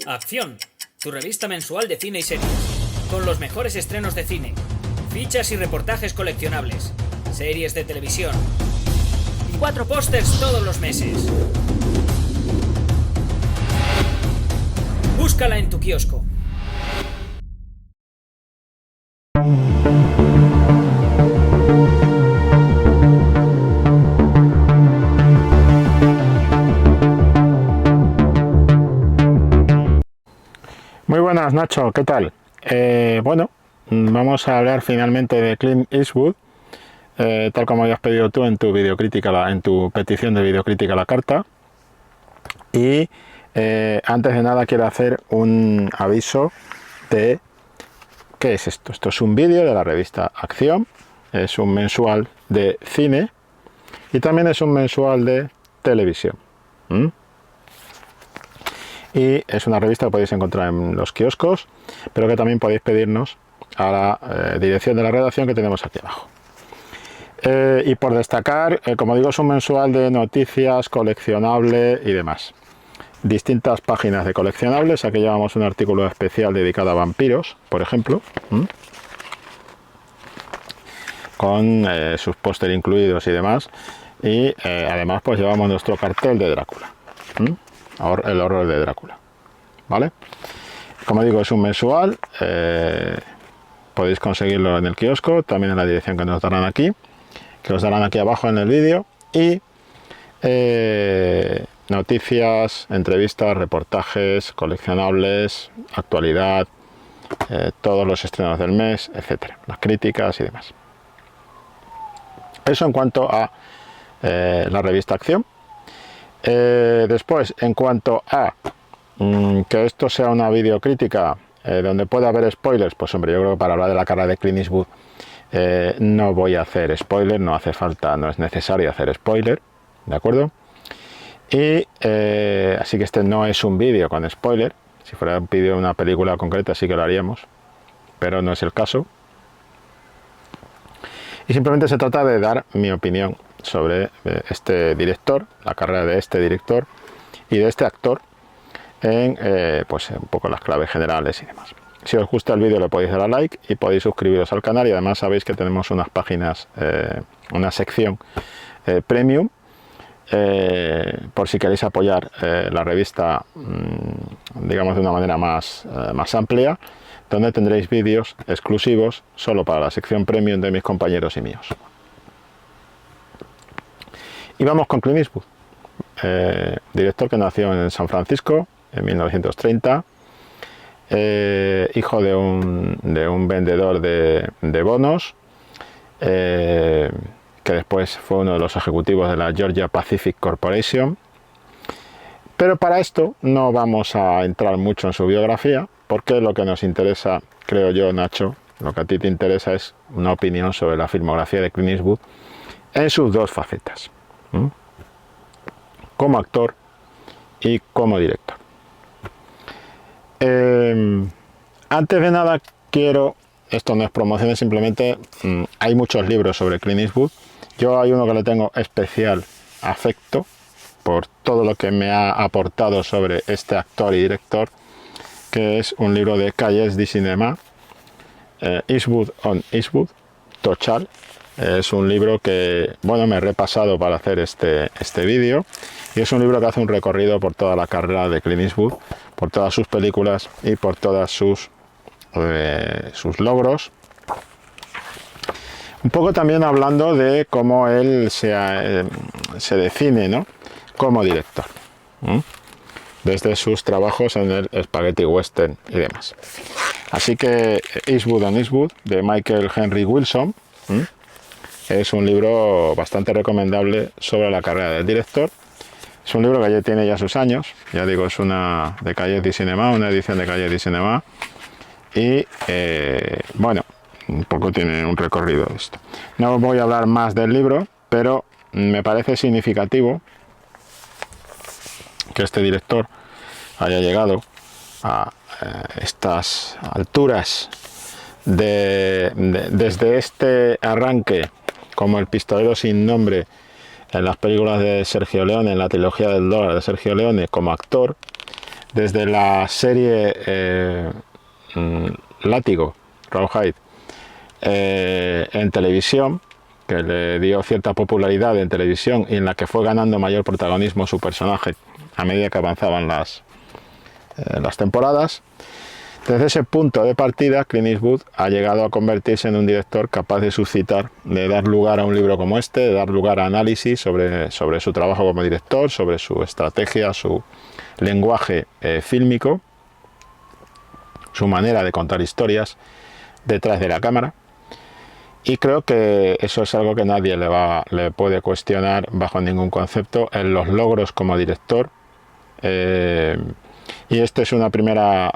Acción, tu revista mensual de cine y series, con los mejores estrenos de cine, fichas y reportajes coleccionables, series de televisión y 4 pósters todos los meses. Búscala en tu kiosco. Muy buenas, Nacho, ¿qué tal? Bueno, vamos a hablar finalmente de Clint Eastwood, tal como habías pedido tú en tu videocrítica, en tu petición de videocrítica a la carta. Y antes de nada quiero hacer un aviso de ¿qué es esto? Esto es un vídeo de la revista Acción, es un mensual de cine y también es un mensual de televisión. Y es una revista que podéis encontrar en los kioscos, pero que también podéis pedirnos a la dirección de la redacción que tenemos aquí abajo. Y por destacar, como digo, es un mensual de noticias, coleccionable y demás. Distintas páginas de coleccionables. Aquí llevamos un artículo especial dedicado a vampiros, por ejemplo, con sus póster incluidos y demás. Y además pues llevamos nuestro cartel de Drácula, el horror de Drácula, ¿vale? Como digo, es un mensual, podéis conseguirlo en el kiosco, también en la dirección que nos darán aquí, que os darán aquí abajo en el vídeo. Y noticias, entrevistas, reportajes, coleccionables, actualidad, todos los estrenos del mes, etcétera, las críticas y demás. Eso en cuanto a la revista Acción. Después, en cuanto a que esto sea una videocrítica donde pueda haber spoilers, pues hombre, yo creo que para hablar de la carrera de Clint Eastwood no voy a hacer spoiler, no hace falta, no es necesario hacer spoiler, ¿de acuerdo? Y así que este no es un vídeo con spoiler. Si fuera un vídeo de una película concreta sí que lo haríamos, pero no es el caso. Y simplemente se trata de dar mi opinión sobre este director, la carrera de este director y de este actor, en pues un poco las claves generales y demás. Si os gusta el vídeo le podéis dar a like y podéis suscribiros al canal, y además sabéis que tenemos unas páginas, una sección premium, por si queréis apoyar la revista, digamos de una manera más amplia, donde tendréis vídeos exclusivos solo para la sección premium de mis compañeros y míos. Y vamos con Clint Eastwood, director que nació en San Francisco en 1930, hijo de un vendedor de bonos, que después fue uno de los ejecutivos de la Georgia Pacific Corporation. Pero para esto no vamos a entrar mucho en su biografía, porque lo que nos interesa, creo yo, Nacho, lo que a ti te interesa es una opinión sobre la filmografía de Clint Eastwood en sus dos facetas, como actor y como director. Antes de nada quiero, esto no es promoción, simplemente hay muchos libros sobre Clint Eastwood. Yo hay uno que le tengo especial afecto por todo lo que me ha aportado sobre este actor y director, que es un libro de Cahiers du Cinéma, Eastwood on Eastwood, Tochal. Es un libro que, bueno, me he repasado para hacer este vídeo, y es un libro que hace un recorrido por toda la carrera de Clint Eastwood, por todas sus películas y por todas sus logros. Un poco también hablando de cómo él se define, ¿no?, como director, desde sus trabajos en el Spaghetti Western y demás. Así que Eastwood on Eastwood, de Michael Henry Wilson, es un libro bastante recomendable sobre la carrera del director. Es un libro que ya tiene ya sus años, ya digo, es una de Cahiers du Cinéma, una edición de Cahiers du Cinéma, y bueno, un poco tiene un recorrido de esto. No voy a hablar más del libro, pero me parece significativo que este director haya llegado a estas alturas desde este arranque como el pistolero sin nombre en las películas de Sergio Leone, en la trilogía del dólar de Sergio Leone como actor, desde la serie Látigo, Rawhide, en televisión, que le dio cierta popularidad en televisión y en la que fue ganando mayor protagonismo su personaje a medida que avanzaban las temporadas. Desde ese punto de partida, Clint Eastwood ha llegado a convertirse en un director capaz de suscitar, de dar lugar a un libro como este, de dar lugar a análisis sobre su trabajo como director, sobre su estrategia, su lenguaje fílmico, su manera de contar historias detrás de la cámara. Y creo que eso es algo que nadie le puede cuestionar bajo ningún concepto en los logros como director. Y esta es una primera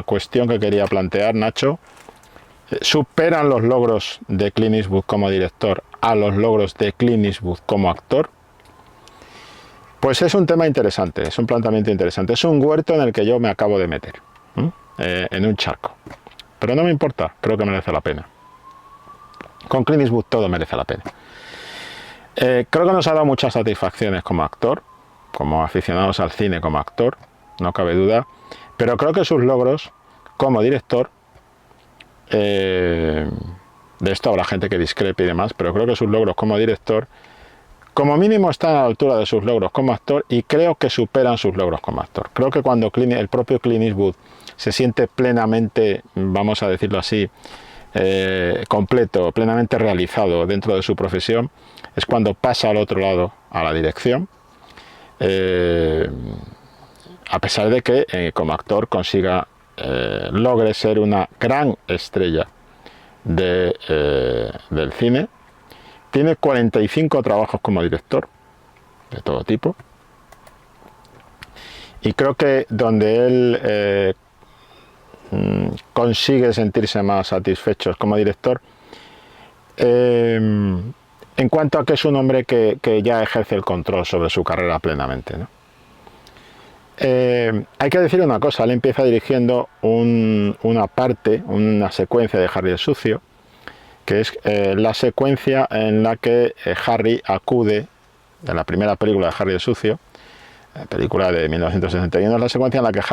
cuestión que quería plantear, Nacho. ¿Superan los logros de Clint Eastwood como director a los logros de Clint Eastwood como actor? Pues es un tema interesante, es un planteamiento interesante. Es un huerto en el que yo me acabo de meter, en un charco. Pero no me importa, creo que merece la pena. Con Clint Eastwood todo merece la pena. Creo que nos ha dado muchas satisfacciones como actor, como aficionados al cine como actor, no cabe duda, pero creo que sus logros como director, de esto habrá gente que discrepe y demás, pero creo que sus logros como director, como mínimo están a la altura de sus logros como actor y creo que superan sus logros como actor. Creo que cuando el propio Clint Eastwood se siente plenamente, vamos a decirlo así, completo, plenamente realizado dentro de su profesión, es cuando pasa al otro lado, a la dirección, a pesar de que como actor logre ser una gran estrella del cine. Tiene 45 trabajos como director, de todo tipo, y creo que donde él consigue sentirse más satisfecho como director, en cuanto a que es un hombre que ya ejerce el control sobre su carrera plenamente, ¿no? Hay que decir una cosa, él empieza dirigiendo una secuencia de Harry el Sucio, que es la secuencia en la que Harry acude, de la primera película de Harry el Sucio, película de 1961, es la secuencia en la que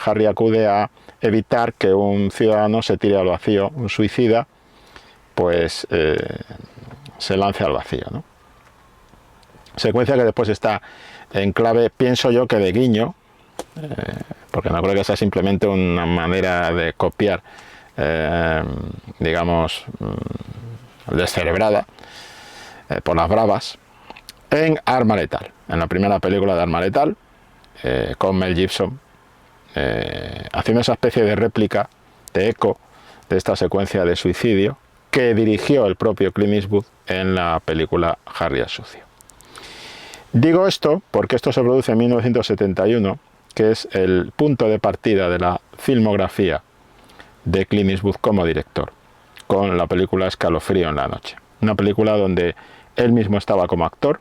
Harry acude a evitar que un ciudadano se tire al vacío, un suicida, pues se lance al vacío, ¿no? Secuencia que después está en clave, pienso yo, que de guiño, porque no creo que sea simplemente una manera de copiar, digamos, descerebrada por las bravas, en Arma Letal, en la primera película de Arma Letal, con Mel Gibson, haciendo esa especie de réplica, de eco, de esta secuencia de suicidio que dirigió el propio Clint Eastwood en la película Harry el Sucio. Digo esto porque esto se produce en 1971, que es el punto de partida de la filmografía de Clint Eastwood como director, con la película Escalofrío en la noche. Una película donde él mismo estaba como actor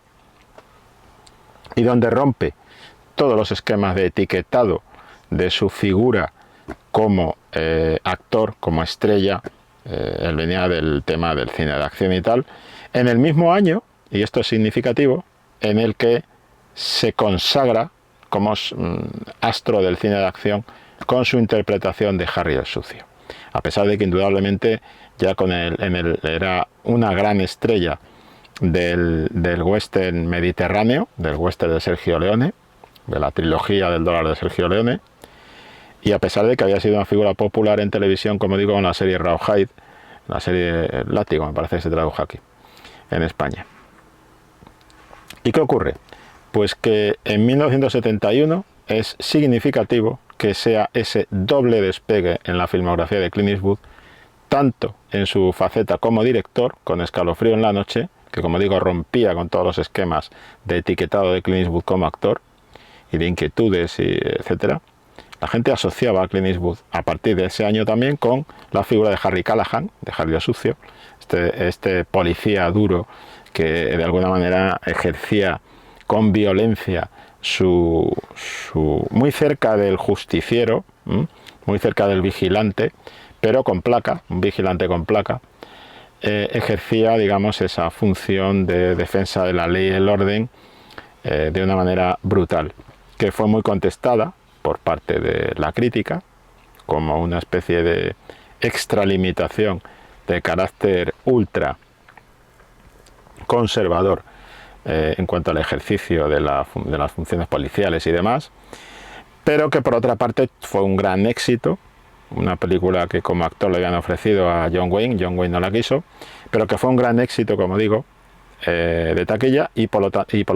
y donde rompe todos los esquemas de etiquetado de su figura como actor, como estrella. Él venía del tema del cine de acción y tal, en el mismo año, y esto es significativo, en el que se consagra como astro del cine de acción con su interpretación de Harry el Sucio. A pesar de que indudablemente ya era una gran estrella del western mediterráneo, del western de Sergio Leone, de la trilogía del dólar de Sergio Leone, y a pesar de que había sido una figura popular en televisión, como digo, en la serie Rawhide, la serie Látigo, me parece que se tradujo aquí, en España. ¿Y qué ocurre? Pues que en 1971 es significativo que sea ese doble despegue en la filmografía de Clint Eastwood, tanto en su faceta como director, con Escalofrío en la noche, que como digo rompía con todos los esquemas de etiquetado de Clint Eastwood como actor, y de inquietudes, etcétera. La gente asociaba a Clint Eastwood a partir de ese año también con la figura de Harry Callahan, de Harry el Sucio, este policía duro que de alguna manera ejercía con violencia muy cerca del justiciero, muy cerca del vigilante, pero con placa, un vigilante con placa, ejercía, digamos, esa función de defensa de la ley y el orden de una manera brutal, que fue muy contestada por parte de la crítica, como una especie de extralimitación de carácter ultra conservador en cuanto al ejercicio de las funciones policiales y demás, pero que por otra parte fue un gran éxito, una película que como actor le habían ofrecido a John Wayne no la quiso, pero que fue un gran éxito, como digo, de taquilla, y por lo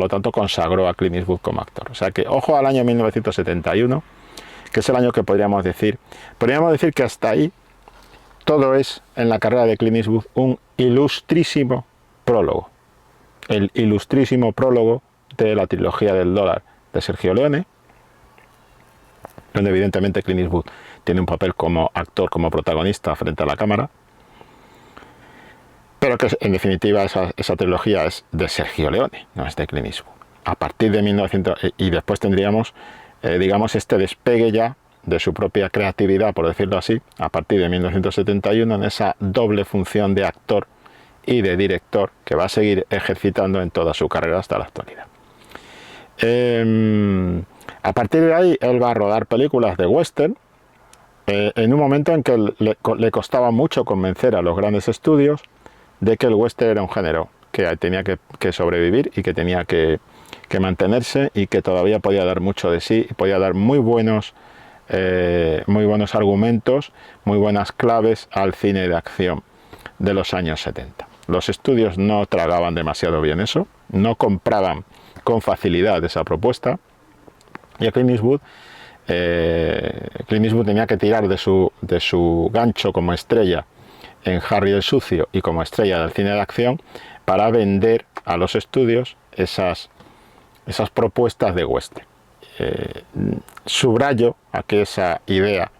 tanto consagró a Clint Eastwood como actor. O sea que ojo al año 1971, que es el año que podríamos decir que hasta ahí todo es en la carrera de Clint Eastwood un ilustrísimo prólogo. El ilustrísimo prólogo de la trilogía del dólar de Sergio Leone, donde evidentemente Clint Eastwood tiene un papel como actor, como protagonista frente a la cámara, pero que en definitiva esa trilogía es de Sergio Leone, no es de Clint Eastwood. A partir de 1900, y después tendríamos, digamos, este despegue ya de su propia creatividad, por decirlo así, a partir de 1971, en esa doble función de actor y de director que va a seguir ejercitando en toda su carrera hasta la actualidad. A partir de ahí él va a rodar películas de western, en un momento en que le costaba mucho convencer a los grandes estudios de que el western era un género que tenía que sobrevivir y que tenía que mantenerse, y que todavía podía dar mucho de sí, y podía dar muy buenos argumentos, muy buenas claves al cine de acción de los años 70. Los estudios no tragaban demasiado bien eso, no compraban con facilidad esa propuesta, y a Clint Eastwood tenía que tirar de su gancho como estrella en Harry el Sucio y como estrella del cine de acción para vender a los estudios esas propuestas de western. Subrayo aquí esa idea,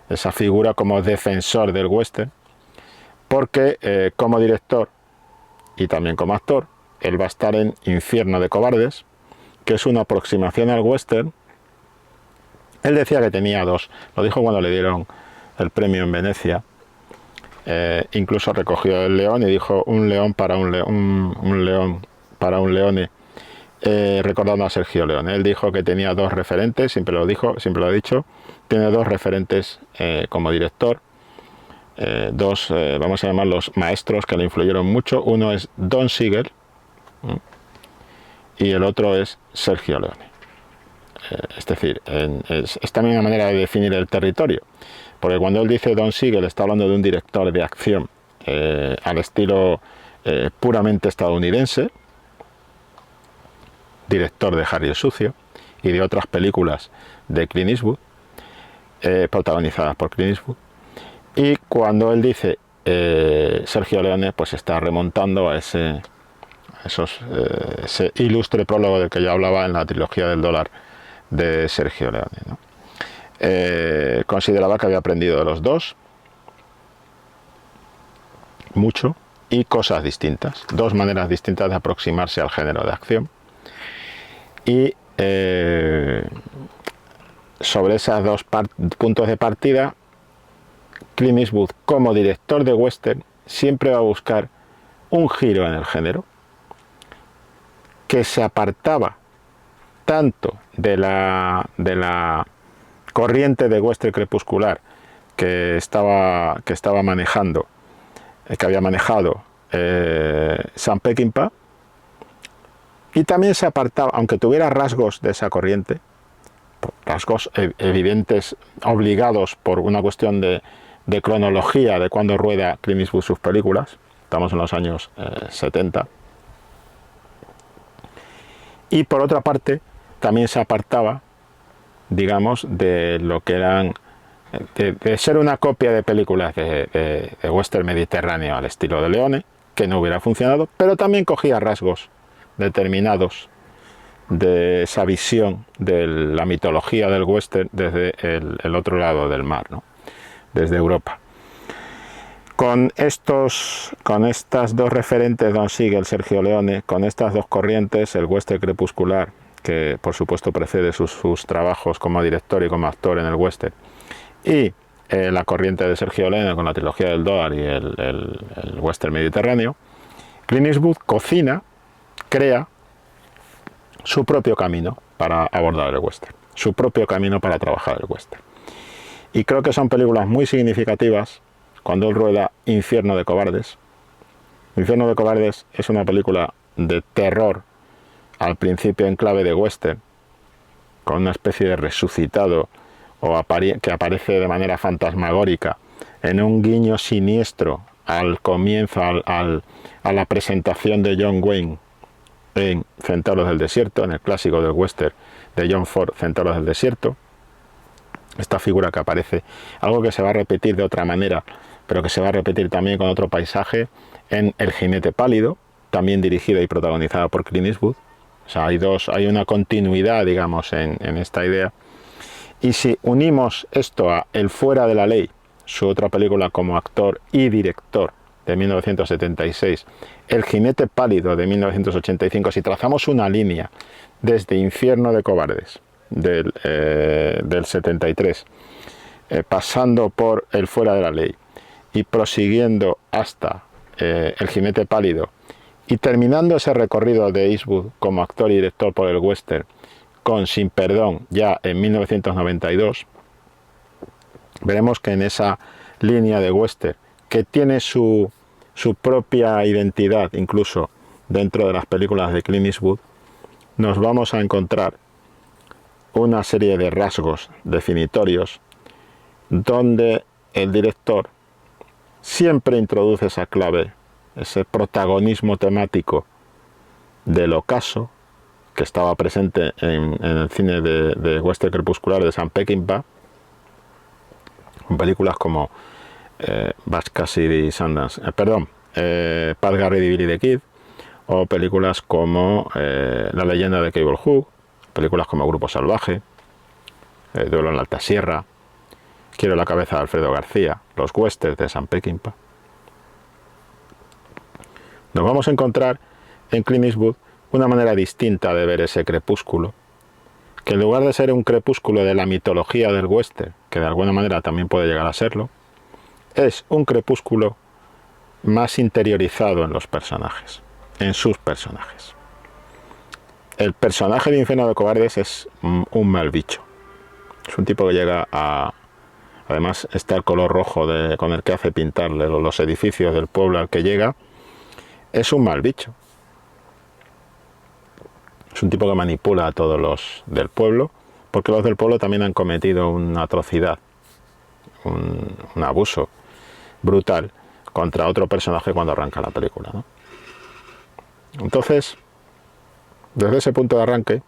esa figura como defensor del western, porque como director y también como actor, él va a estar en Infierno de Cobardes, que es una aproximación al western. Él decía que tenía dos, lo dijo cuando le dieron el premio en Venecia, incluso recogió el león y dijo un león para un león para un leone, recordando a Sergio Leone. Él dijo que tenía dos referentes, siempre lo ha dicho, tiene dos referentes como director, vamos a llamarlos maestros que le influyeron mucho. Uno es Don Siegel y el otro es Sergio Leone. Es decir, es también una manera de definir el territorio, porque cuando él dice Don Siegel está hablando de un director de acción al estilo puramente estadounidense, director de Harry el Sucio y de otras películas de Clint Eastwood, protagonizadas por Clint Eastwood. Y cuando él dice Sergio Leone, pues está remontando a ese ilustre prólogo del que yo hablaba en la trilogía del dólar de Sergio Leone, ¿no? Consideraba que había aprendido de los dos mucho y cosas distintas, dos maneras distintas de aproximarse al género de acción. Y sobre esos dos puntos de partida, Clint Eastwood, como director de western, siempre va a buscar un giro en el género que se apartaba tanto de la corriente de western crepuscular que había manejado Sam Peckinpah, y también se apartaba, aunque tuviera rasgos de esa corriente, rasgos evidentes, obligados por una cuestión de cronología de cuando rueda Clint Eastwood sus películas, estamos en los años 70, y por otra parte también se apartaba, digamos, de lo que eran de ser una copia de películas de western mediterráneo al estilo de Leone, que no hubiera funcionado, pero también cogía rasgos determinados de esa visión de la mitología del western desde el otro lado del mar, ¿no? Desde Europa. Con estas dos referentes, Don Siegel, Sergio Leone, con estas dos corrientes, el western crepuscular, que por supuesto precede sus trabajos como director y como actor en el western, y la corriente de Sergio Leone con la trilogía del dólar y el western mediterráneo, Clint Eastwood crea su propio camino para abordar el western, su propio camino para trabajar el western. Y creo que son películas muy significativas cuando él rueda Infierno de Cobardes. Infierno de Cobardes es una película de terror, al principio en clave de western, con una especie de resucitado que aparece de manera fantasmagórica en un guiño siniestro al comienzo, a la presentación de John Wayne en Centauros del Desierto, en el clásico del western de John Ford, Centauros del Desierto. Esta figura que aparece, algo que se va a repetir de otra manera, pero que se va a repetir también con otro paisaje en El Jinete Pálido, también dirigida y protagonizada por Clint Eastwood. O sea, hay una continuidad, digamos, en esta idea. Y si unimos esto a El Fuera de la Ley, su otra película como actor y director de 1976, El Jinete Pálido de 1985, si trazamos una línea desde Infierno de Cobardes del 73, pasando por El Fuera de la Ley y prosiguiendo hasta El Jinete Pálido y terminando ese recorrido de Eastwood como actor y director por el western con Sin Perdón ya en 1992, veremos que en esa línea de western, que tiene su propia identidad incluso dentro de las películas de Clint Eastwood, nos vamos a encontrar una serie de rasgos definitorios donde el director siempre introduce esa clave, ese protagonismo temático del ocaso que estaba presente en el cine de western crepuscular de Sam Peckinpah, con películas como Butch Cassidy y Sundance, Pat Garrett y Billy the Kid, o películas como La leyenda de Cable Hook, películas como Grupo Salvaje, Duelo en la Alta Sierra, Quiero la cabeza de Alfredo García, los westerns de Sam Peckinpah. Nos vamos a encontrar en Clint Eastwood una manera distinta de ver ese crepúsculo, que en lugar de ser un crepúsculo de la mitología del western, que de alguna manera también puede llegar a serlo, es un crepúsculo más interiorizado en los personajes, en sus personajes. El personaje de Infierno de Cobardes es un mal bicho. Es un tipo que llega a... Además está el color rojo con el que hace pintarle los edificios del pueblo al que llega. Es un mal bicho. Es un tipo que manipula a todos los del pueblo, porque los del pueblo también han cometido una atrocidad, un abuso brutal contra otro personaje cuando arranca la película, ¿no? Entonces, desde ese punto de arranque,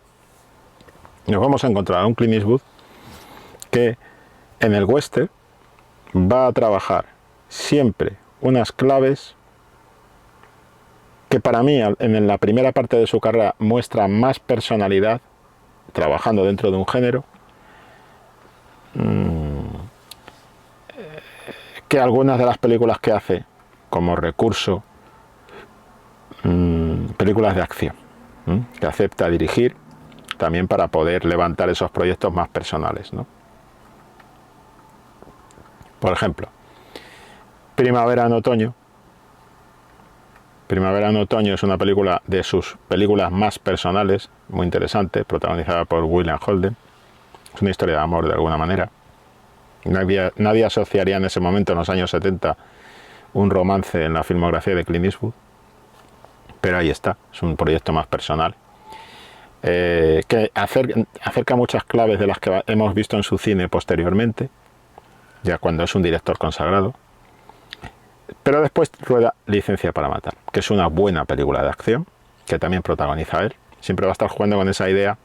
nos vamos a encontrar a un Clint Eastwood que en el western va a trabajar siempre unas claves que para mí en la primera parte de su carrera muestra más personalidad trabajando dentro de un género que algunas de las películas que hace como recurso, películas de acción, que acepta dirigir también para poder levantar esos proyectos más personales, ¿no? Por ejemplo, Primavera en Otoño. Primavera en Otoño es una película de sus películas más personales, muy interesante, protagonizada por William Holden. Es una historia de amor de alguna manera. Nadie asociaría en ese momento, en los años 70, un romance en la filmografía de Clint Eastwood, pero ahí está, es un proyecto más personal, que acerca muchas claves de las que hemos visto en su cine posteriormente, ya cuando es un director consagrado. Pero después rueda Licencia para matar, que es una buena película de acción, que también protagoniza él. Siempre va a estar jugando con esa idea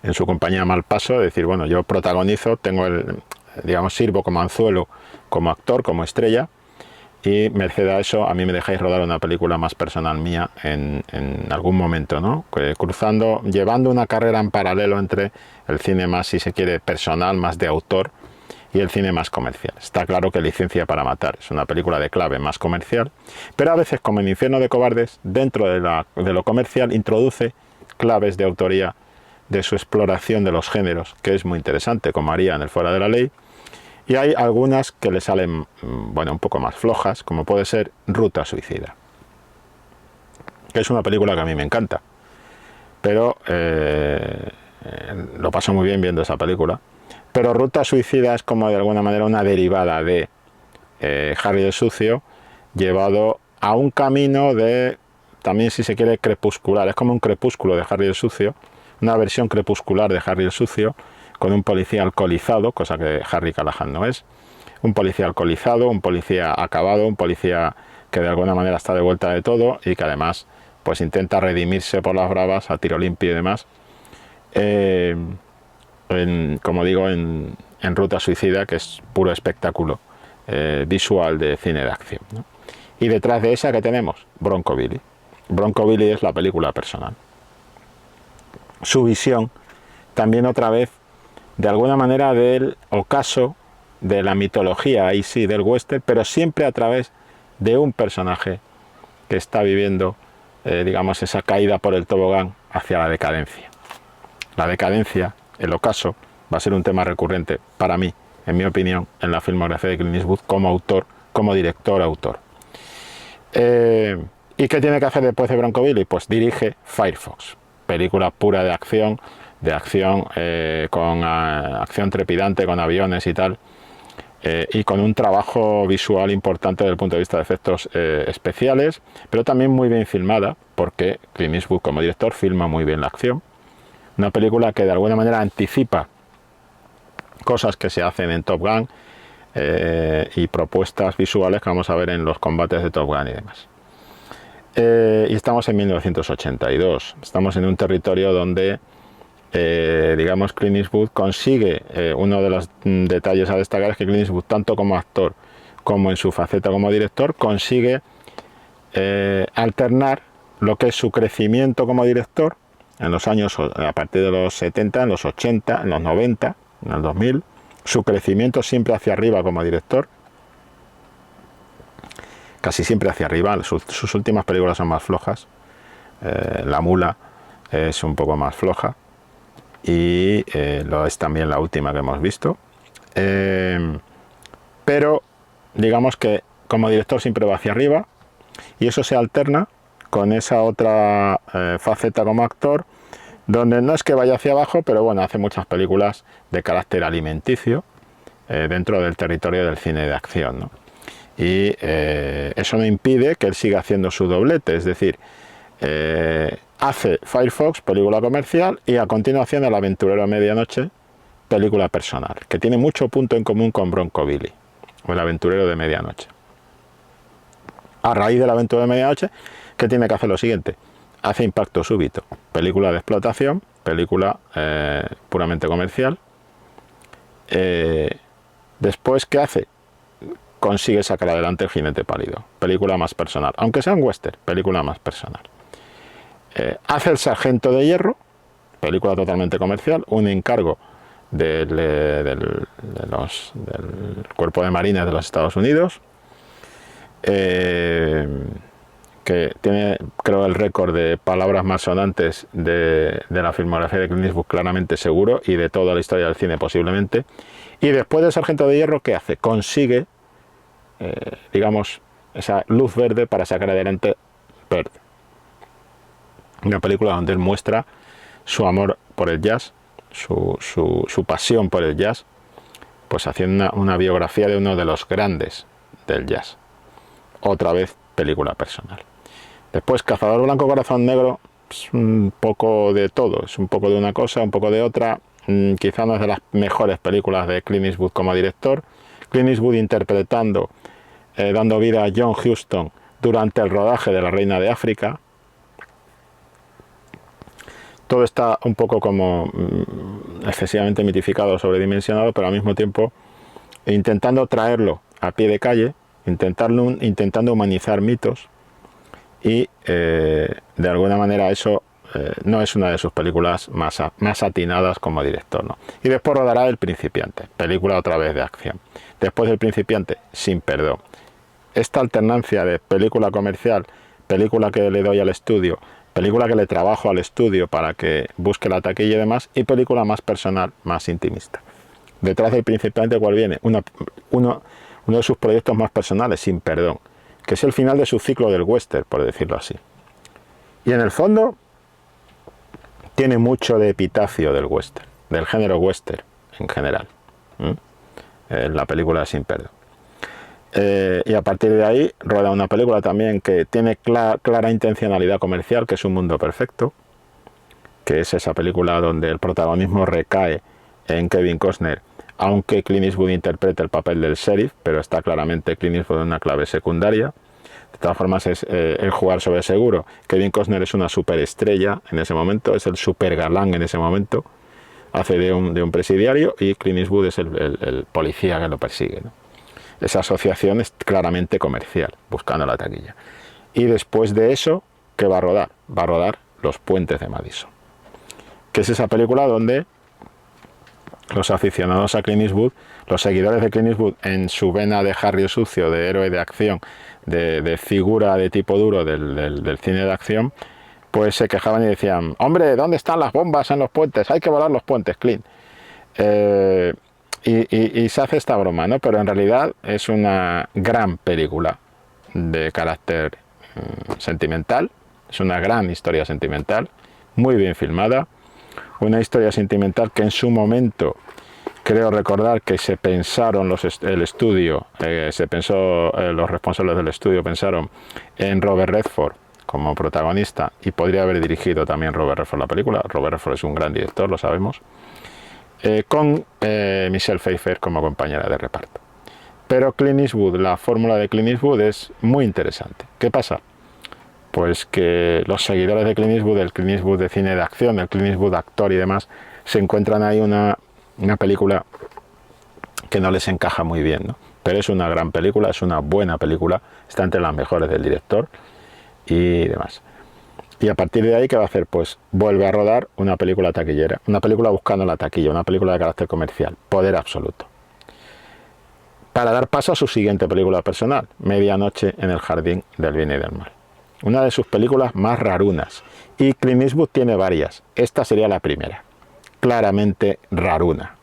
en su compañía Malpaso, de decir, bueno, yo protagonizo, sirvo como anzuelo, como actor, como estrella, y merced a eso a mí me dejáis rodar una película más personal mía en algún momento, ¿no? Llevando una carrera en paralelo entre el cine más, si se quiere, personal, más de autor, y el cine más comercial. Está claro que Licencia para matar es una película de clave más comercial, pero a veces, como en Infierno de Cobardes, dentro de lo comercial introduce claves de autoría de su exploración de los géneros, que es muy interesante, como haría en El Fuera de la Ley, y hay algunas que le salen, un poco más flojas, como puede ser Ruta Suicida, que es una película que a mí me encanta, pero lo paso muy bien viendo esa película. Pero Ruta Suicida es como de alguna manera una derivada de Harry el Sucio, llevado a un camino de, también si se quiere, crepuscular. Es como un crepúsculo de Harry el Sucio, una versión crepuscular de Harry el Sucio, con un policía alcoholizado, cosa que Harry Callahan no es. Un policía alcoholizado, un policía acabado, un policía que de alguna manera está de vuelta de todo y que además pues intenta redimirse por las bravas a tiro limpio y demás. Como digo, en Ruta Suicida, que es puro espectáculo visual de cine de acción, ¿no? Y detrás de esa, ¿qué tenemos? Bronco Billy. Bronco Billy es la película personal. Su visión, también otra vez, de alguna manera del ocaso de la mitología, ahí sí, del western, pero siempre a través de un personaje que está viviendo, digamos, esa caída por el tobogán hacia la decadencia. La decadencia, el ocaso, va a ser un tema recurrente para mí, en mi opinión, en la filmografía de Clint Eastwood como autor, como director-autor. ¿Y qué tiene que hacer después de Bronco Billy? Pues dirige Firefox, película pura de acción con acción trepidante, con aviones y tal, y con un trabajo visual importante desde el punto de vista de efectos especiales, pero también muy bien filmada, porque Clint Eastwood como director filma muy bien la acción. Una película que de alguna manera anticipa cosas que se hacen en Top Gun y propuestas visuales que vamos a ver en los combates de Top Gun y demás. Y estamos en 1982, estamos en un territorio donde digamos, Clint Eastwood consigue, uno de los detalles a destacar es que Clint Eastwood, tanto como actor como en su faceta como director, consigue alternar lo que es su crecimiento como director en los años, a partir de los 70, en los 80, en los 90, en el 2000, su crecimiento siempre hacia arriba como director, casi siempre hacia arriba. Sus últimas películas son más flojas, La Mula es un poco más floja, y lo es también la última que hemos visto, pero digamos que como director siempre va hacia arriba, y eso se alterna con esa otra faceta como actor, donde no es que vaya hacia abajo, pero bueno, hace muchas películas de carácter alimenticio dentro del territorio del cine de acción, ¿no? Y eso no impide que él siga haciendo su doblete, es decir, hace Firefox, película comercial, y a continuación El Aventurero de Medianoche, película personal, que tiene mucho punto en común con Bronco Billy, o El Aventurero de Medianoche. A raíz del Aventurero de Medianoche, ¿qué tiene que hacer? Lo siguiente: hace Impacto Súbito, película de explotación, película puramente comercial. Después, ¿qué hace? Consigue sacar adelante El Jinete Pálido, película más personal, aunque sea un western, película más personal. Hace El Sargento de Hierro, película totalmente comercial, un encargo del Cuerpo de Marines de los Estados Unidos, que tiene, creo, el récord de palabras más sonantes de la filmografía de Clint Eastwood, claramente, seguro, y de toda la historia del cine posiblemente. Y después del Sargento de Hierro, ¿qué hace? Consigue, digamos, esa luz verde para sacar adelante Bird, una película donde él muestra su amor por el jazz, su pasión por el jazz, pues haciendo una biografía de uno de los grandes del jazz. Otra vez película personal. Después Cazador Blanco Corazón Negro, es un poco de todo, es un poco de una cosa, un poco de otra. Quizá no es de las mejores películas de Clint Eastwood como director. Clint Eastwood interpretando, dando vida a John Huston durante el rodaje de La Reina de África. Todo está un poco como excesivamente mitificado, sobredimensionado, pero al mismo tiempo intentando traerlo a pie de calle, intentando humanizar mitos, y de alguna manera eso no es una de sus películas más atinadas como director, ¿no? Y después rodará El Principiante, película otra vez de acción. Después del Principiante, Sin Perdón. Esta alternancia de película comercial, película que le doy al estudio, película que le trabajo al estudio para que busque la taquilla y demás, y película más personal, más intimista. Detrás del Principiante, ¿cuál viene? Uno de sus proyectos más personales, Sin Perdón, que es el final de su ciclo del western, por decirlo así. Y en el fondo tiene mucho de epitafio del western, del género western en general. La película Sin Perdón. Y a partir de ahí rueda una película también que tiene clara intencionalidad comercial, que es Un Mundo Perfecto, que es esa película donde el protagonismo recae en Kevin Costner, aunque Clint Eastwood interpreta el papel del sheriff, pero está claramente Clint Eastwood en una clave secundaria. De todas formas, es el jugar sobre seguro. Kevin Costner es una superestrella en ese momento, es el super galán en ese momento, hace de un presidiario, y Clint Eastwood es el policía que lo persigue, ¿no? Esa asociación es claramente comercial, buscando la taquilla. Y después de eso, ¿qué va a rodar? Va a rodar Los Puentes de Madison, que es esa película donde los aficionados a Clint Eastwood, los seguidores de Clint Eastwood, en su vena de Harry el Sucio, de héroe de acción, de figura de tipo duro del cine de acción, pues se quejaban y decían: hombre, ¿dónde están las bombas en los puentes? Hay que volar los puentes, Clint. Y se hace esta broma, ¿no? Pero en realidad es una gran película de carácter sentimental, es una gran historia sentimental, muy bien filmada, una historia sentimental que en su momento, creo recordar que se pensaron los responsables del estudio pensaron en Robert Redford como protagonista, y podría haber dirigido también Robert Redford la película. Robert Redford es un gran director, lo sabemos. Con Michelle Pfeiffer como compañera de reparto. Pero Clint Eastwood, la fórmula de Clint Eastwood es muy interesante. ¿Qué pasa? Pues que los seguidores de Clint Eastwood, el Clint Eastwood de cine de acción, el Clint Eastwood actor y demás, se encuentran ahí una película que no les encaja muy bien, ¿no? Pero es una gran película, es una buena película, está entre las mejores del director y demás. Y a partir de ahí, ¿qué va a hacer? Pues vuelve a rodar una película taquillera, una película buscando la taquilla, una película de carácter comercial, Poder Absoluto, para dar paso a su siguiente película personal, Medianoche en el Jardín del Bien y del Mal. Una de sus películas más rarunas, y Clint Eastwood tiene varias, esta sería la primera, claramente raruna.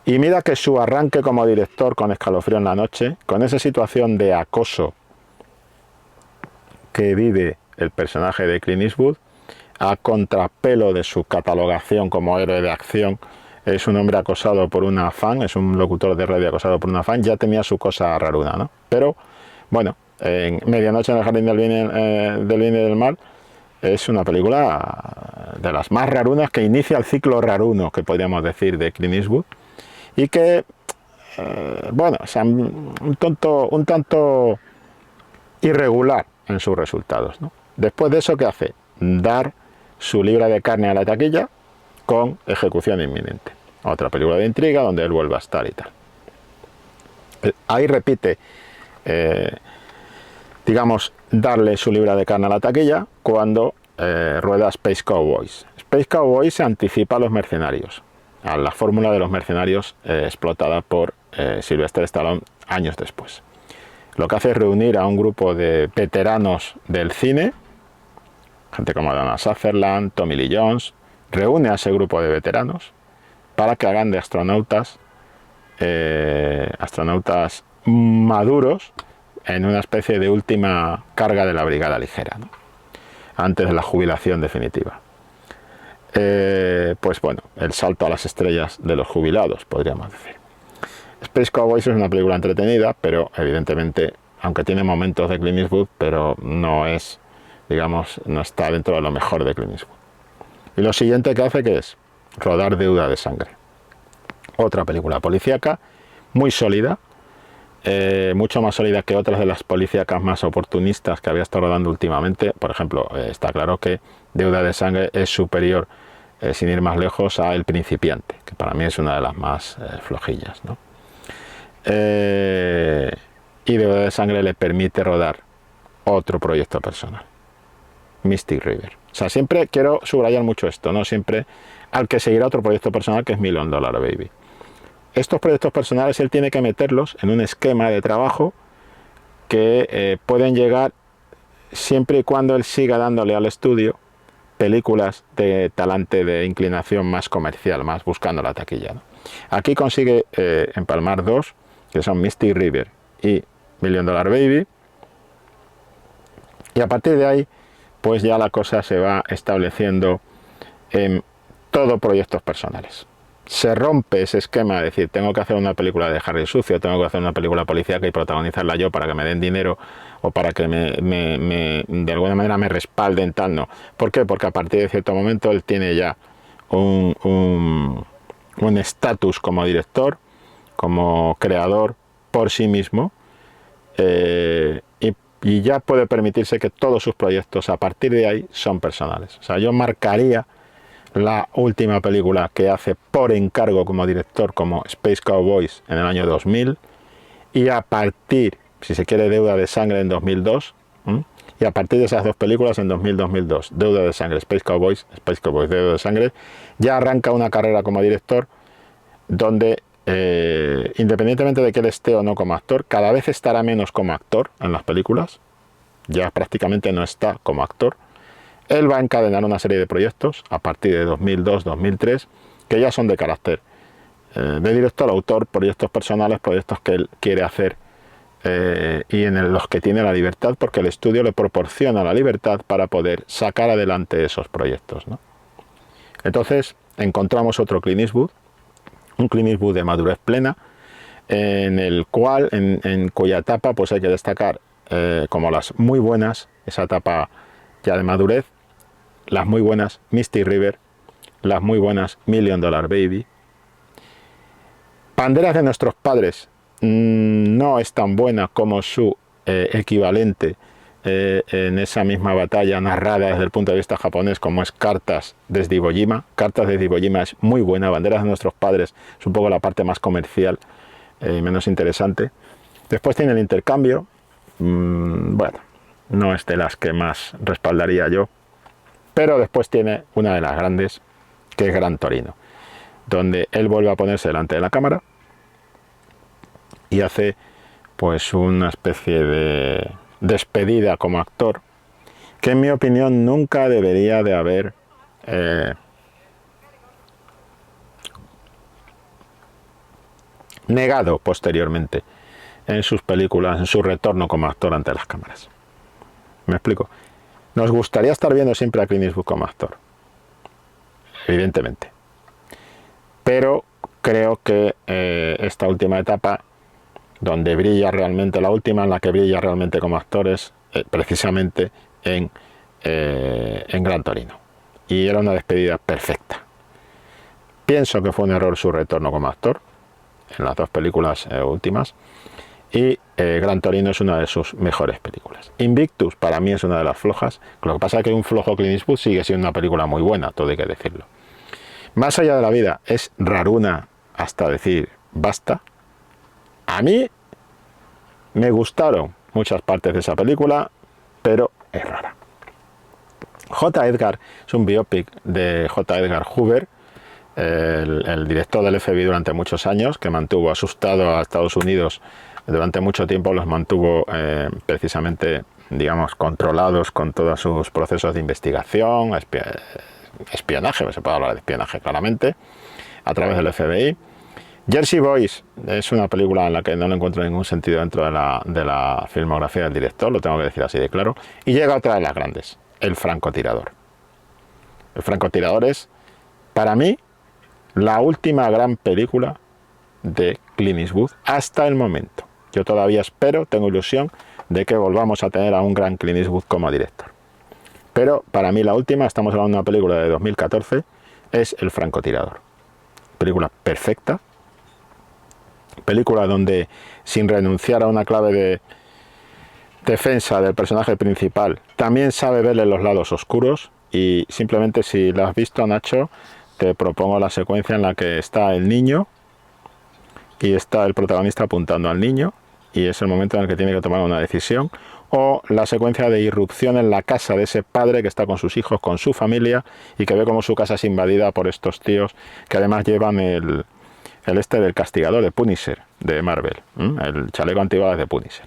Y mira que su arranque como director con Escalofrío en la noche, con esa situación de acoso que vive el personaje de Clint Eastwood, a contrapelo de su catalogación como héroe de acción, es un hombre acosado por una fan, es un locutor de radio acosado por una fan, ya tenía su cosa raruna, ¿no? Pero, bueno, en Medianoche en el Jardín del Bien y del Mal es una película de las más rarunas, que inicia el ciclo raruno, que podríamos decir, de Clint Eastwood, y que, bueno, o sea, un tanto irregular en sus resultados, ¿no? Después de eso, ¿qué hace? Dar su libra de carne a la taquilla con Ejecución Inminente, otra película de intriga donde él vuelve a estar y tal. Ahí repite, digamos, darle su libra de carne a la taquilla cuando rueda Space Cowboys. Space Cowboys se anticipa a Los Mercenarios, a la fórmula de Los Mercenarios explotada por Sylvester Stallone años después. Lo que hace es reunir a un grupo de veteranos del cine, gente como Donald Sutherland, Tommy Lee Jones, reúne a ese grupo de veteranos para que hagan de astronautas maduros en una especie de última carga de la brigada ligera, ¿no? Antes de la jubilación definitiva. Pues bueno, el salto a las estrellas de los jubilados, podríamos decir. Space Cowboys es una película entretenida, pero evidentemente, aunque tiene momentos de Clint Eastwood, pero no es, digamos, no está dentro de lo mejor de Clint Eastwood. Y lo siguiente que hace, que es rodar Deuda de Sangre, otra película policíaca muy sólida, mucho más sólida que otras de las policíacas más oportunistas que había estado rodando últimamente. Por ejemplo, está claro que Deuda de Sangre es superior, sin ir más lejos, a El Principiante, que para mí es una de las más flojillas, ¿no? Y Deuda de Sangre le permite rodar otro proyecto personal, Mystic River. O sea, siempre quiero subrayar mucho esto, ¿no? Siempre al que seguirá otro proyecto personal, que es $1 Million Baby. Estos proyectos personales él tiene que meterlos en un esquema de trabajo que pueden llegar siempre y cuando él siga dándole al estudio películas de talante, de inclinación más comercial, más buscando la taquilla, ¿no? Aquí consigue empalmar dos, que son Mystic River y $1 Million Baby, y a partir de ahí pues ya la cosa se va estableciendo todo proyectos personales. Se rompe ese esquema de decir, tengo que hacer una película de Harry sucio, tengo que hacer una película policíaca y protagonizarla yo para que me den dinero o para que de alguna manera me respalden, tal, no. ¿Por qué? Porque a partir de cierto momento él tiene ya un estatus como director, como creador por sí mismo, y ya puede permitirse que todos sus proyectos a partir de ahí son personales. O sea, yo marcaría la última película que hace por encargo como director, como Space Cowboys, en el año 2000, y a partir, si se quiere, Deuda de Sangre en 2002, y a partir de esas dos películas en 2000-2002, Deuda de Sangre, Space Cowboys, Deuda de Sangre, ya arranca una carrera como director donde, independientemente de que él esté o no como actor, cada vez estará menos como actor en las películas, ya prácticamente no está como actor. Él va a encadenar una serie de proyectos a partir de 2002-2003 que ya son de carácter de director, autor, proyectos personales, proyectos que él quiere hacer y en los que tiene la libertad, porque el estudio le proporciona la libertad para poder sacar adelante esos proyectos, ¿no? Entonces encontramos otro Clint Eastwood, un Clint Eastwood de madurez plena, en el cual, en cuya etapa pues hay que destacar como las muy buenas, esa etapa ya de madurez, las muy buenas Misty River, las muy buenas $1 Million Baby. Banderas de nuestros padres no es tan buena como su equivalente en esa misma batalla narrada desde el punto de vista japonés, como es Cartas desde Iwo Jima. Cartas desde Iwo Jima es muy buena. Banderas de nuestros padres es un poco la parte más comercial y menos interesante. Después tiene El intercambio. Bueno, no es de las que más respaldaría yo, pero después tiene una de las grandes, que es Gran Torino, donde él vuelve a ponerse delante de la cámara y hace pues una especie de despedida como actor que en mi opinión nunca debería de haber negado posteriormente en sus películas, en su retorno como actor ante las cámaras. ¿Me explico? Nos gustaría estar viendo siempre a Clint Eastwood como actor, evidentemente, pero creo que esta última etapa, donde brilla realmente, la última en la que brilla realmente como actor, es precisamente en Gran Torino, y era una despedida perfecta. Pienso que fue un error su retorno como actor en las dos películas últimas, y Gran Torino es una de sus mejores películas. Invictus para mí es una de las flojas. Lo que pasa es que un flojo Clint Eastwood sigue siendo una película muy buena, todo hay que decirlo. Más allá de la vida es raruna hasta decir basta. A mí me gustaron muchas partes de esa película, pero es rara. J. Edgar es un biopic de J. Edgar Hoover, el director del FBI durante muchos años, que mantuvo asustado a Estados Unidos durante mucho tiempo, los mantuvo precisamente, digamos, controlados con todos sus procesos de investigación, espionaje, se puede hablar de espionaje claramente, a través del FBI. Jersey Boys es una película en la que no le encuentro ningún sentido dentro de la filmografía del director, lo tengo que decir así de claro. Y llega otra de las grandes, El francotirador. El francotirador es, para mí, la última gran película de Clint Eastwood hasta el momento. Yo todavía espero, tengo ilusión de que volvamos a tener a un gran Clint Eastwood como director. Pero para mí la última, estamos hablando de una película de 2014, es El francotirador. Película perfecta. Película donde, sin renunciar a una clave de defensa del personaje principal, también sabe verle los lados oscuros. Y simplemente, si la has visto, Nacho, te propongo la secuencia en la que está el niño y está el protagonista apuntando al niño, y es el momento en el que tiene que tomar una decisión, o la secuencia de irrupción en la casa de ese padre que está con sus hijos, con su familia, y que ve como su casa es invadida por estos tíos que además llevan el del castigador de Punisher de Marvel, el chaleco antibalas de Punisher,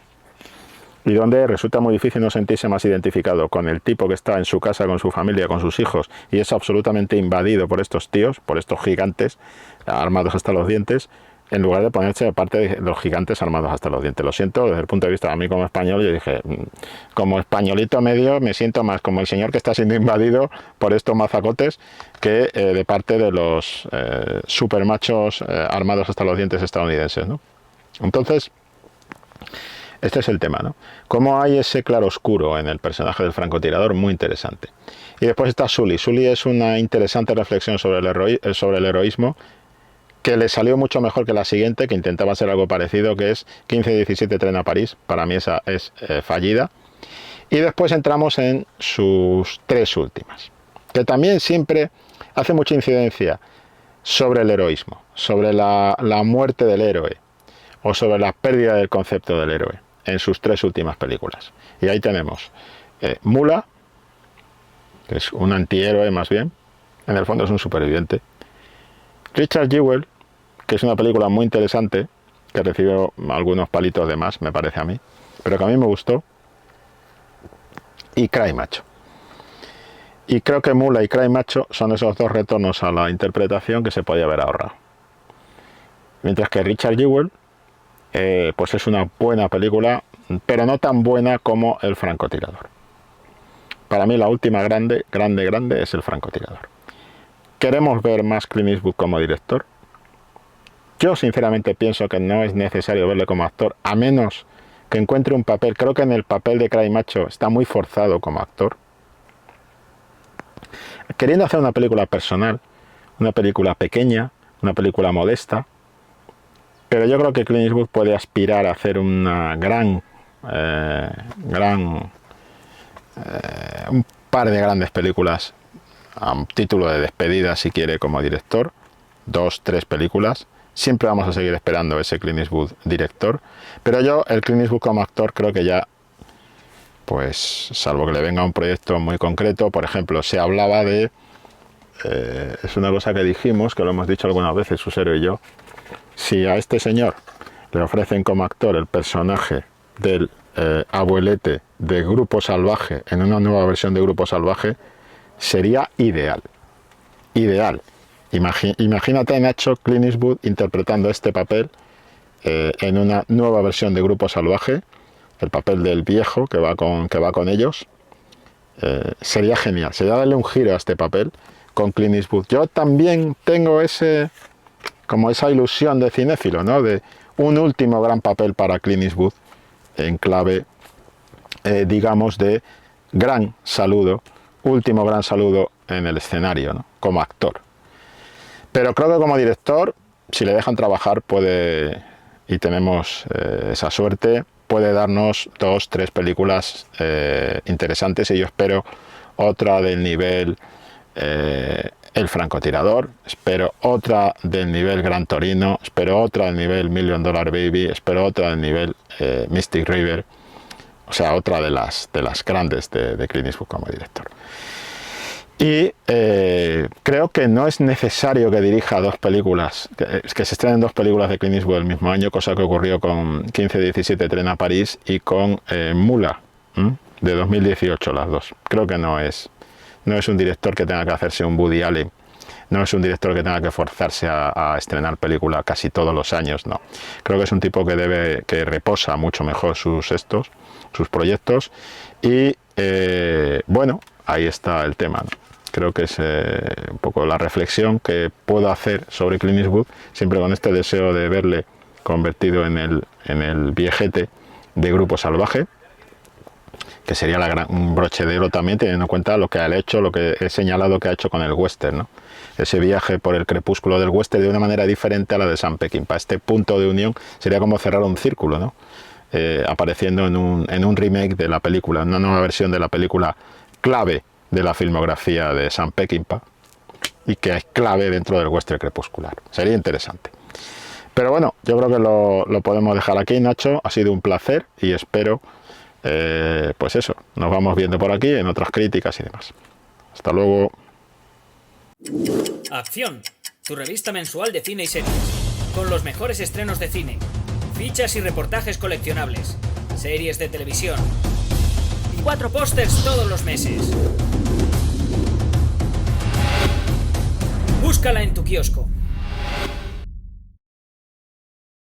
y donde resulta muy difícil no sentirse más identificado con el tipo que está en su casa con su familia, con sus hijos, y es absolutamente invadido por estos tíos, por estos gigantes armados hasta los dientes, en lugar de ponerse de parte de los gigantes armados hasta los dientes. Lo siento, desde el punto de vista de mí como español, yo dije, como españolito medio, me siento más como el señor que está siendo invadido por estos mazacotes que de parte de los supermachos armados hasta los dientes estadounidenses, ¿no? Entonces, este es el tema, ¿no? Cómo hay ese claroscuro en el personaje del francotirador, muy interesante. Y después está Sully. Sully es una interesante reflexión sobre el heroísmo, que le salió mucho mejor que la siguiente, que intentaba ser algo parecido, que es 15-17 Tren a París. Para mí esa es fallida. Y después entramos en sus tres últimas, que también siempre hace mucha incidencia sobre el heroísmo, sobre la muerte del héroe, o sobre la pérdida del concepto del héroe, en sus tres últimas películas. Y ahí tenemos Mula, que es un antihéroe más bien, en el fondo es un superviviente. Richard Jewell, que es una película muy interesante, que recibió algunos palitos de más, me parece a mí, pero que a mí me gustó. Y Cry Macho. Y creo que Mula y Cry Macho son esos dos retornos a la interpretación que se podía haber ahorrado. Mientras que Richard Jewell, pues es una buena película, pero no tan buena como El francotirador. Para mí la última grande es El francotirador. ¿Queremos ver más Clint Eastwood como director? Yo sinceramente pienso que no es necesario verle como actor, a menos que encuentre un papel. Creo que en el papel de Cry Macho está muy forzado como actor. Queriendo hacer una película personal, una película pequeña, una película modesta, pero yo creo que Clint Eastwood puede aspirar a hacer una un par de grandes películas a título de despedida, si quiere, como director. 2, 3 películas. Siempre vamos a seguir esperando ese Clint Eastwood director, pero yo el Clint Eastwood como actor creo que ya, pues salvo que le venga un proyecto muy concreto. Por ejemplo, se hablaba de es una cosa que dijimos, que lo hemos dicho algunas veces Susero y yo, si a este señor le ofrecen como actor el personaje del abuelete de Grupo Salvaje en una nueva versión de Grupo Salvaje, sería ideal. Imagínate, Nacho, Clint Eastwood interpretando este papel en una nueva versión de Grupo Salvaje, el papel del viejo que va con ellos. Sería genial, sería darle un giro a este papel con Clint Eastwood. Yo también tengo esa ilusión de cinéfilo, ¿no? De un último gran papel para Clint Eastwood en clave, digamos, de gran saludo, último gran saludo en el escenario, ¿no? Como actor. Pero creo que como director, si le dejan trabajar, puede, y tenemos esa suerte, puede darnos 2, 3 películas interesantes, y yo espero otra del nivel El francotirador, espero otra del nivel Gran Torino, espero otra del nivel Million Dollar Baby, espero otra del nivel Mystic River, o sea, otra de las grandes de Clint Eastwood como director. Y creo que no es necesario que dirija 2 películas, que se estrenen 2 películas de Clint Eastwood el mismo año, cosa que ocurrió con 15-17 Tren a París y con Mula, de 2018, las 2. Creo que no es un director que tenga que hacerse un Woody Allen, no es un director que tenga que forzarse a estrenar película casi todos los años, no. Creo que es un tipo que reposa mucho mejor sus proyectos, y bueno, ahí está el tema, ¿no? Creo que es un poco la reflexión que puedo hacer sobre Clint Eastwood, siempre con este deseo de verle convertido en el viejete de Grupo Salvaje, que sería un broche de oro también, teniendo en cuenta lo que ha hecho, lo que he señalado que ha hecho con el western, ¿no? Ese viaje por el crepúsculo del western de una manera diferente a la de Sam Peckinpah. Este punto de unión sería como cerrar un círculo, ¿no? Apareciendo en un remake de la película, una nueva versión de la película clave de la filmografía de Sam Peckinpah, y que es clave dentro del western crepuscular. Sería interesante. Pero bueno, yo creo que lo podemos dejar aquí, Nacho. Ha sido un placer y espero, pues eso, nos vamos viendo por aquí en otras críticas y demás. Hasta luego. Acción, tu revista mensual de cine y series, con los mejores estrenos de cine, fichas y reportajes coleccionables, series de televisión y 4 pósters todos los meses. Búscala en tu kiosco.